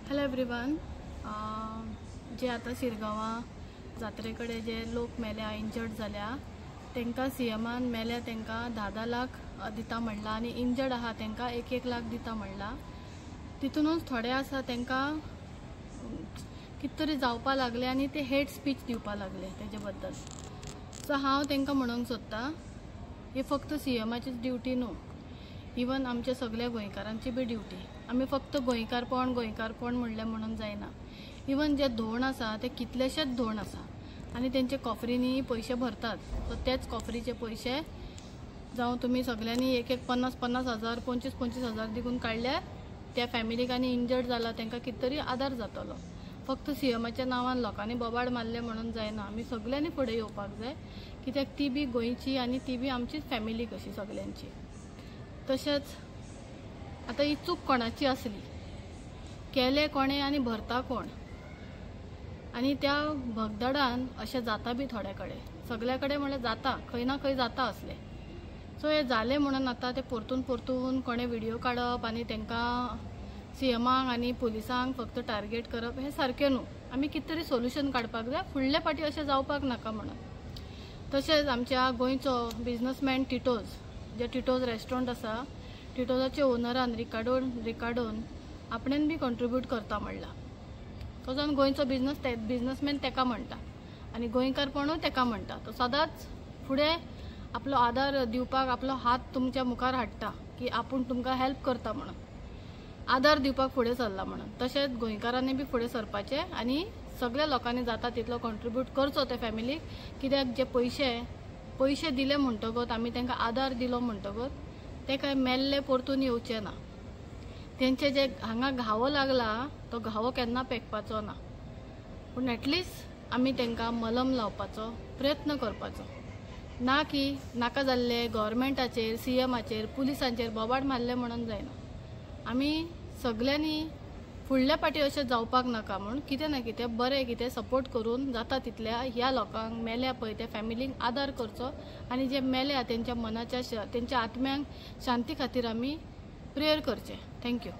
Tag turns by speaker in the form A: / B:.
A: Hello everyone, जे आता शिरगांवा जात्रे कडेन जे लोक मेल्या इंजर्ड झाल्या तांकां सीएमान मेल्या तांकां 10-10 लाख दिता म्हणला आनी इंजर्ड आहा तांकां 1-1 लाख दिता म्हणला। तितूनच थोडे आसा तांकां कितें तरी जावपा लागले आनी ते हेट स्पीच दिवपा लागले तेजे बद्दल। सो हांव तांकां म्हणूंक सोदतां ही फक्त सीएमाचीच ड्युटी न्हू, इवन आमच्या सगळ्या गोंयकारांची बी ड्युटी। आमी फक्त गोंयकारपण म्हणलें म्हणून जायना। इवन जे धोण आसा ते कितलेशेच धोण आसा आनी तेंचे कॉफरीनी पैसे भरतात, सो तेच कॉफरीचे पैसे जावं तुमी सगळ्यांनी एक 50-50 हजार 25-25 हजार दिवून काडल्यार त्या फॅमिलीक आनी इंजर्ड जाला तांकां कितें तरी आदार जातलो। फक्त सीएमाच्या नांवान लोकांनी बोबाड मारले म्हणून जायना, आमी सगळ्यांनी फुडें येवपाक जाय, कित्याक ती बी गोंयची आनी ती बी आमचीच फॅमिली कशी सगळ्यांची। तशेंच आता ही चूक कोणाची असली, केले कोणे आनी भरता कोण, आनी त्या भगदडान अशें जाता बी थोड्या कडेन, सगळ्या कडेन म्हणल्यार जाता, खंय ना खंय जाता असले। सो हे जाले म्हणून आता ते परतून कोणे व्हिडिओ काडप आनी तांकां सीएमाक आनी पुलिसांक फक्त टार्गेट करप हे सारकें न्हू। आमी कितें तरी सोल्युशन काडपाक जाय, फुडले फाटी अशें जावपाक नाका म्हणून। तशेंच आमच्या गोंयचो बिझनसमॅन टिटोज, जे टिटोज रेस्टॉरंट आसा, टिटोजाचे ओनरान रिकार्डोन आपणेन बी कॉन्ट्रिब्यूट करता म्हणला। तो जावन गोंयचो बिझनसमॅन तेका म्हणटा आनी गोंयकारपणूय तेका म्हणटा। तो सदांच फुडें आपलो आदार दिवपाक आपलो हात तुमच्या मुखार हाडटा की आपूण तुमकां हेल्प करता म्हणून, आदार दिवपाक फुडें सरला म्हणून। तशेंच गोंयकारांनी बी फुडें सरपाचें आनी सगळ्या लोकांनी जाता तितलो कॉन्ट्रिब्यूट करचो त्या फॅमिलीक, कित्याक जे पयशे दिले म्हणटगोत आमी तांकां आदार दिलो म्हणटगोत ते काय मेल्ले परतून येवचे ना। तेंचे जे हांगा घावो लागला तो घावो केन्ना पेकपाचो ना, पूण एटलिस्ट आमी तांकां मलम लावपाचो प्रयत्न करपाचो, ना की नाका जाल्ले गव्हर्मेंटाचेर सीएमाचेर पुलिसांचेर बोबाड मारले म्हणून जायना। आमी सगळ्यांनी फुडल्या फाटी अशें जावपाक नाका म्हूण कितें ना कितें बरें कितें सपोर्ट करून जाता तितल्या ह्या लोकांक मेल्या पळय त्या फॅमिलीक आदार करचो आनी जे मेल्या तेंच्या मनाच्या तेंच्या आत्म्यांक शांती खातीर आमी प्रेयर करचें। थँक्यू।